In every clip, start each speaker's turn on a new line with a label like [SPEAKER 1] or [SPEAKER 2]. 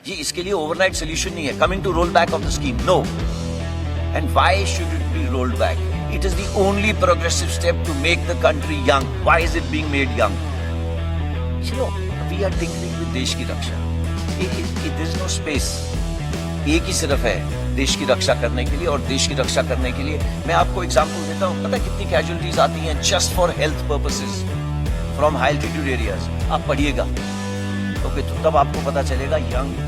[SPEAKER 1] ये इसके लिए ओवरनाइट सोल्यूशन नहीं है, coming to roll back of the scheme, no. And why should it be rolled back? It is the only progressive step to make the country young. Why is it being made young? चलो, we are tinkering with देश की रक्षा। There is no space. एक ही सिर्फ है देश की रक्षा करने के लिए, और देश की रक्षा करने के लिए मैं आपको एग्जांपल देता हूँ। पता है कितनी कैजुअलिटीज आती हैं just for health purposes from high altitude areas? आप पढ़िएगा तो तब आपको पता चलेगा यंग।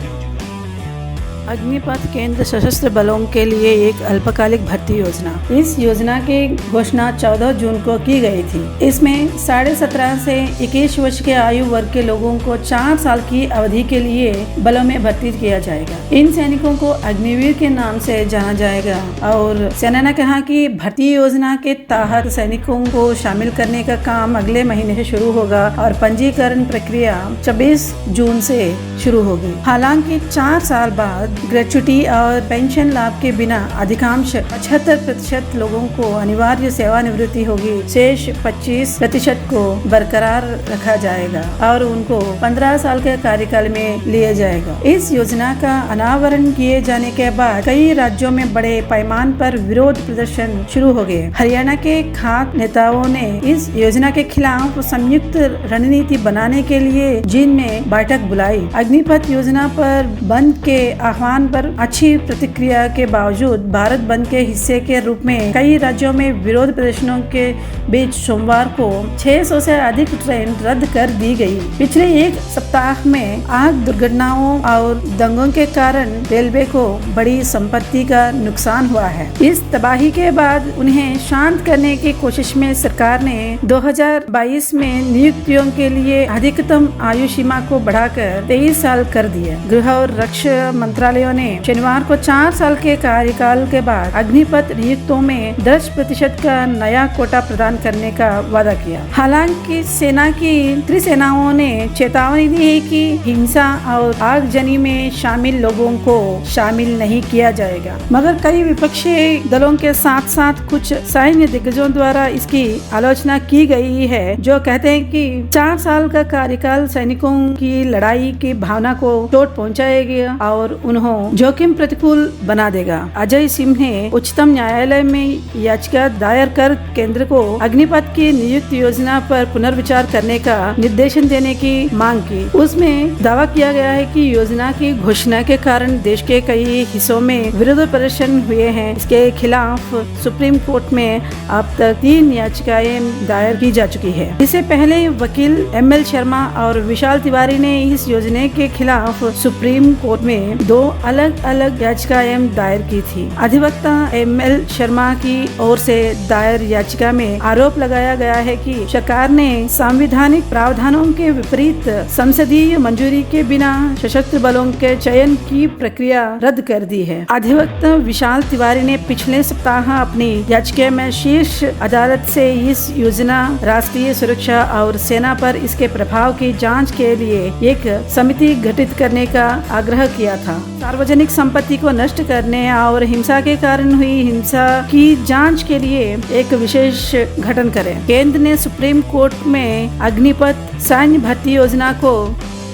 [SPEAKER 2] अग्निपथ केंद्र सशस्त्र बलों के लिए एक अल्पकालिक भर्ती योजना। इस योजना की घोषणा 14 जून को की गई थी। इसमें 17.5 से 21 वर्ष के आयु वर्ग के लोगों को 4 साल की अवधि के लिए बलों में भर्ती किया जाएगा। इन सैनिकों को अग्निवीर के नाम से जाना जाएगा। और सेना ने कहा कि भर्ती योजना के तहत सैनिकों को शामिल करने का काम अगले महीने से शुरू होगा और पंजीकरण प्रक्रिया 26 जून से शुरू होगी। हालांकि 4 साल बाद ग्रेच्युटी और पेंशन लाभ के बिना अधिकांश 75% लोगों को अनिवार्य सेवानिवृत्ति होगी। शेष 25% को बरकरार रखा जाएगा और उनको 15 साल के कार्यकाल में लिया जाएगा। इस योजना का अनावरण किए जाने के बाद कई राज्यों में बड़े पैमाने पर विरोध प्रदर्शन शुरू हो गए। हरियाणा के खाद्य नेताओं ने इस योजना के खिलाफ संयुक्त रणनीति बनाने के लिए जींद में बैठक बुलाई। अग्निपथ योजना पर बंद के आह्वान पर अच्छी प्रतिक्रिया के बावजूद भारत बंद के हिस्से के रूप में कई राज्यों में विरोध प्रदर्शनों के बीच सोमवार को 600 से अधिक ट्रेन रद्द कर दी गई। पिछले एक सप्ताह में आग दुर्घटनाओं और दंगों के कारण रेलवे को बड़ी संपत्ति का नुकसान हुआ है। इस तबाही के बाद उन्हें शांत करने की कोशिश में सरकार ने 2022 में नियुक्तियों के लिए अधिकतम आयु सीमा को बढ़ाकर 23 साल कर दिया। गृह और रक्षा मंत्रालयों ने शनिवार को 4 साल के कार्यकाल के बाद अग्निपथ नियुक्तों में 10% का नया कोटा प्रदान करने का वादा किया। हालांकि सेना की त्रिसेनाओं ने चेतावनी दी है कि हिंसा और आगजनी में शामिल लोगों को शामिल नहीं किया जाएगा। मगर कई विपक्षी दलों के साथ साथ कुछ सैन्य दिग्गजों द्वारा इसकी आलोचना की गई है, जो कहते हैं कि 4 साल का कार्यकाल सैनिकों की लड़ाई की भावना को चोट पहुंचाएगा और उन्हें जोखिम प्रतिकूल बना देगा। अजय सिंह ने उच्चतम न्यायालय में याचिका दायर कर केंद्र को अग्निपथ की नियुक्ति योजना पर पुनर्विचार करने का निर्देशन देने की मांग की। उसमें दावा किया गया है कि योजना की घोषणा के कारण देश के कई हिस्सों में विरोध प्रदर्शन हुए हैं। इसके खिलाफ सुप्रीम कोर्ट में अब तक 3 याचिकाएं दायर की जा चुकी है। इससे पहले वकील ML शर्मा और विशाल तिवारी ने इस योजना के खिलाफ सुप्रीम कोर्ट में 2 अलग अलग याचिकाएं दायर की थी। अधिवक्ता ML शर्मा की ओर से दायर याचिका में आरोप लगाया गया है कि सरकार ने संवैधानिक प्रावधानों के विपरीत संसदीय मंजूरी के बिना सशस्त्र बलों के चयन की प्रक्रिया रद्द कर दी है। अधिवक्ता विशाल तिवारी ने पिछले सप्ताह अपनी याचिका में शीर्ष अदालत से इस योजना, राष्ट्रीय सुरक्षा और सेना पर इसके प्रभाव की जांच के लिए एक समिति गठित करने का आग्रह किया था। सार्वजनिक संपत्ति को नष्ट करने और हिंसा के कारण हुई हिंसा की जांच के लिए एक विशेष गठन करें। केंद्र ने सुप्रीम कोर्ट में अग्निपथ सैन्य भर्ती योजना को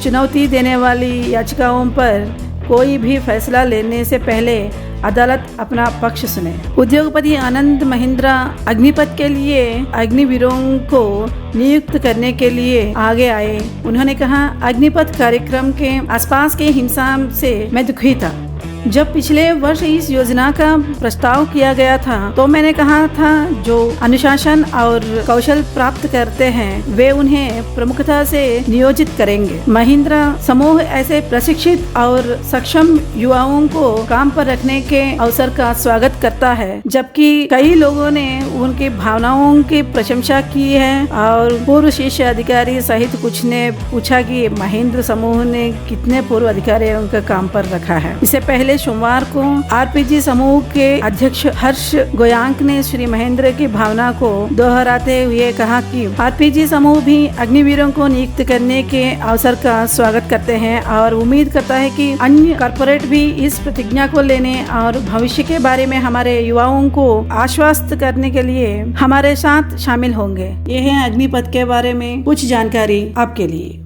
[SPEAKER 2] चुनौती देने वाली याचिकाओं पर कोई भी फैसला लेने से पहले अदालत अपना पक्ष सुने। उद्योगपति आनंद महिंद्रा अग्निपथ के लिए अग्निवीरों को नियुक्त करने के लिए आगे आए। उन्होंने कहा, अग्निपथ कार्यक्रम के आसपास के हिंसा से मैं दुखी था। जब पिछले वर्ष इस योजना का प्रस्ताव किया गया था तो मैंने कहा था जो अनुशासन और कौशल प्राप्त करते हैं वे उन्हें प्रमुखता से नियोजित करेंगे। महिंद्रा समूह ऐसे प्रशिक्षित और सक्षम युवाओं को काम पर रखने के अवसर का स्वागत करता है, जबकि कई लोगों ने उनकी भावनाओं की प्रशंसा की है। और पूर्व शीर्ष अधिकारी सहित कुछ ने पूछा कि महिंद्रा समूह ने कितने पूर्व अधिकारियों का काम पर रखा है। इससे पहले सोमवार को RPG समूह के अध्यक्ष हर्ष गोयांक ने श्री महेंद्र की भावना को दोहराते हुए कहा कि RPG समूह भी अग्निवीरों को नियुक्त करने के अवसर का स्वागत करते हैं और उम्मीद करता है कि अन्य कॉर्पोरेट भी इस प्रतिज्ञा को लेने और भविष्य के बारे में हमारे युवाओं को आश्वस्त करने के लिए हमारे साथ शामिल होंगे। यह है अग्निपथ के बारे में कुछ जानकारी आपके लिए।